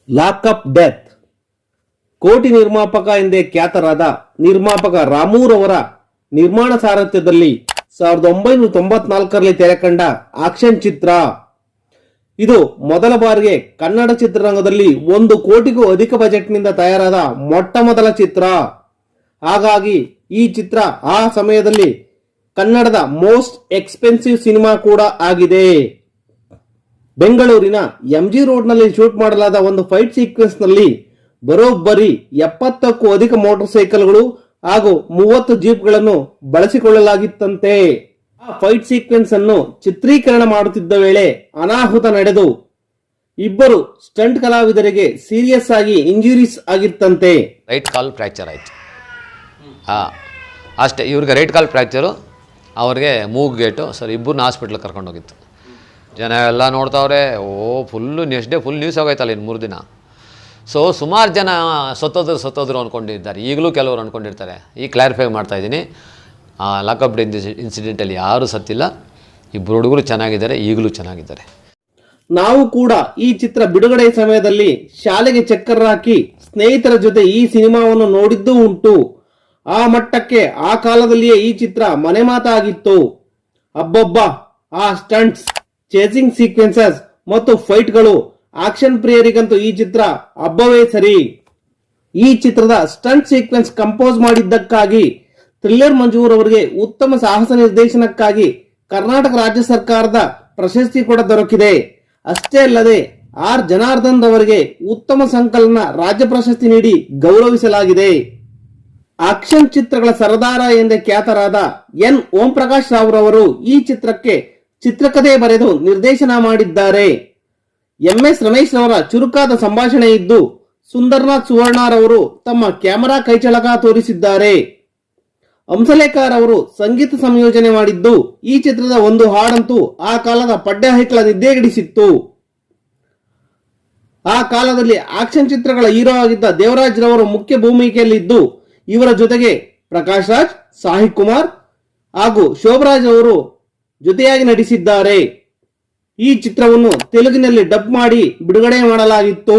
Lockup death. ಕೋಟಿ ನಿರ್ಮಾಪಕ ಎಂದೇ ಖ್ಯಾತರಾದ ನಿರ್ಮಾಪಕ ರಾಮೂರವರ ನಿರ್ಮಾಣ ಸಾರಥ್ಯದಲ್ಲಿ 1994ರಲ್ಲಿ ತೆರೆಕಂಡ ಆಕ್ಷನ್ ಚಿತ್ರ. ಇದು ಮೊದಲ ಬಾರಿಗೆ ಕನ್ನಡ ಚಿತ್ರರಂಗದಲ್ಲಿ 1 ಕೋಟಿಗೂ ಅಧಿಕ ಬಜೆಟ್ನಿಂದ ತಯಾರಾದ ಮೊಟ್ಟ ಮೊದಲ ಚಿತ್ರ. ಹಾಗಾಗಿ ಈ ಚಿತ್ರ ಆ ಸಮಯದಲ್ಲಿ ಕನ್ನಡದ ಮೋಸ್ಟ್ ಎಕ್ಸ್ಪೆನ್ಸಿವ್ ಸಿನಿಮಾ ಕೂಡ ಆಗಿದೆ. ಬೆಂಗಳೂರಿನ MG ರೋಡ್ನಲ್ಲಿ ಶೂಟ್ ಮಾಡಲಾದ ಒಂದು ಫೈಟ್ ಸೀಕ್ವೆನ್ಸ್ ನಲ್ಲಿ ಬರೋಬ್ಬರಿ 70ಕ್ಕೂ ಅಧಿಕ ಮೋಟಾರ್ ಸೈಕಲ್ಗಳು ಹಾಗೂ 30 ಜೀಪ್ಗಳನ್ನು ಬಳಸಿಕೊಳ್ಳಲಾಗಿತ್ತಂತೆ. ಆ ಫೈಟ್ ಸೀಕ್ವೆನ್ಸ್ ಅನ್ನು ಚಿತ್ರೀಕರಣ ಮಾಡುತ್ತಿದ್ದ ವೇಳೆ ಅನಾಹುತ ನಡೆದು ಇಬ್ಬರು ಸ್ಟಂಟ್ ಕಲಾವಿದರಿಗೆ ಸೀರಿಯಸ್ ಆಗಿ ಇಂಜುರೀಸ್ ಆಗಿತ್ತಂತೆ. ರೈಟ್ ಕಾಲ್ ಫ್ರ್ಯಾಕ್ಚರ್ ಆಯಿತು. ಅಷ್ಟೇ, ಇವ್ರಿಗೆ ರೈಟ್ ಕಾಲ್ ಫ್ರ್ಯಾಕ್ಚರು, ಅವ್ರಿಗೆ ಮೂಗು ಗೇಟು. ಸರ್ ಇಬ್ಬರನ್ನ ಹಾಸ್ಪಿಟ್ಲಿಗೆ ಕರ್ಕೊಂಡೋಗಿತ್ತು. ಜನ ಎಲ್ಲ ನೋಡ್ತಾವ್ರೆ, full next day full news ಆಗೋಯ್ತಲ್ಲ ಇನ್ನು 3 ದಿನ. ಸೊ ಸುಮಾರು ಜನ ಸತ್ತೋದ್ರು ಅಂದ್ಕೊಂಡಿದ್ದಾರೆ, ಈಗಲೂ ಕೆಲವರು ಅಂದ್ಕೊಂಡಿರ್ತಾರೆ. ಈಗ ಕ್ಲಾರಿಫೈ ಮಾಡ್ತಾಯಿದ್ದೀನಿ, ಲಾಕಪ್ ಡೆತ್ ಇನ್ಸಿಡೆಂಟಲ್ಲಿ ಯಾರೂ ಸತ್ತಿಲ್ಲ. ಇಬ್ಬರು ಹುಡುಗರು ಚೆನ್ನಾಗಿದ್ದಾರೆ, ಈಗಲೂ ಚೆನ್ನಾಗಿದ್ದಾರೆ. ನಾವು ಕೂಡ ಈ ಚಿತ್ರ ಬಿಡುಗಡೆ ಸಮಯದಲ್ಲಿ ಶಾಲೆಗೆ ಚಕ್ಕರ್ ಹಾಕಿ ಸ್ನೇಹಿತರ ಜೊತೆ ಈ ಸಿನಿಮಾವನ್ನು ನೋಡಿದ್ದೂ ಉಂಟು. ಆ ಮಟ್ಟಕ್ಕೆ ಆ ಕಾಲದಲ್ಲಿಯೇ ಈ ಚಿತ್ರ ಮನೆ ಮಾತಾಗಿತ್ತು. ಅಬ್ಬಬ್ಬ, ಆ ಸ್ಟಂಟ್ಸ್, ಚೇಸಿಂಗ್ ಸೀಕ್ವೆನ್ಸಸ್ ಮತ್ತು ಫೈಟ್ಗಳು ಆಕ್ಷನ್ ಪ್ರಿಯರಿಗಂತೂ ಈ ಚಿತ್ರ ಹಬ್ಬವೇ ಸರಿ. ಈ ಚಿತ್ರದ ಸ್ಟಂಟ್ ಸೀಕ್ವೆನ್ಸ್ ಕಂಪೋಸ್ ಮಾಡಿದ್ದಕ್ಕಾಗಿ ಥ್ರಿಲ್ಲರ್ ಮಂಜೂರ್ ಅವರಿಗೆ ಉತ್ತಮ ಸಾಹಸ ನಿರ್ದೇಶನಕ್ಕಾಗಿ ಕರ್ನಾಟಕ ರಾಜ್ಯ ಸರ್ಕಾರದ ಪ್ರಶಸ್ತಿ ಕೂಡ ದೊರಕಿದೆ. ಅಷ್ಟೇ ಅಲ್ಲದೆ ಆರ್ ಜನಾರ್ದನ್ ಅವರಿಗೆ ಉತ್ತಮ ಸಂಕಲನ ರಾಜ್ಯ ಪ್ರಶಸ್ತಿ ನೀಡಿ ಗೌರವಿಸಲಾಗಿದೆ. ಆಕ್ಷನ್ ಚಿತ್ರಗಳ ಸರದಾರ ಎಂದೇ ಖ್ಯಾತರಾದ ಎನ್ ಓಂ ಪ್ರಕಾಶ್ ರಾವ್ ರವರು ಈ ಚಿತ್ರಕ್ಕೆ ಚಿತ್ರಕಥೆ ಬರೆದು ನಿರ್ದೇಶನ ಮಾಡಿದ್ದಾರೆ. MS ರಮೇಶ್ ರವರ ಚುರುಕಾದ ಸಂಭಾಷಣೆ ಇದ್ದು ಸುಂದರ್ನಾಥ್ ಸುವರ್ಣರವರು ತಮ್ಮ ಕ್ಯಾಮರಾ ಕೈಚಳಕ ತೋರಿಸಿದ್ದಾರೆ. ಹಂಸಲೇಖರ್ ಅವರು ಸಂಗೀತ ಸಂಯೋಜನೆ ಮಾಡಿದ್ದು ಈ ಚಿತ್ರದ ಒಂದು ಹಾಡಂತೂ ಆ ಕಾಲದ ಪಡ್ಡೆ ಹೈಕ್ಳ ನಿದ್ದೆಗೆಡಿಸಿತ್ತು. ಆ ಕಾಲದಲ್ಲಿ ಆಕ್ಷನ್ ಚಿತ್ರಗಳ ಹೀರೋ ಆಗಿದ್ದ ದೇವರಾಜ್ ರವರು ಮುಖ್ಯ ಭೂಮಿಕೆಯಲ್ಲಿದ್ದು ಇವರ ಜೊತೆಗೆ ಪ್ರಕಾಶ್ ರಾಜ್, ಸಾಹಿಬ್ ಕುಮಾರ್ ಹಾಗೂ ಶೋಭರಾಜ್ ಅವರು ಜೊತೆಯಾಗಿ ನಟಿಸಿದ್ದಾರೆ. ಈ ಚಿತ್ರವನ್ನು ತೆಲುಗಿನಲ್ಲಿ ಡಬ್ ಮಾಡಿ ಬಿಡುಗಡೆ ಮಾಡಲಾಗಿತ್ತು.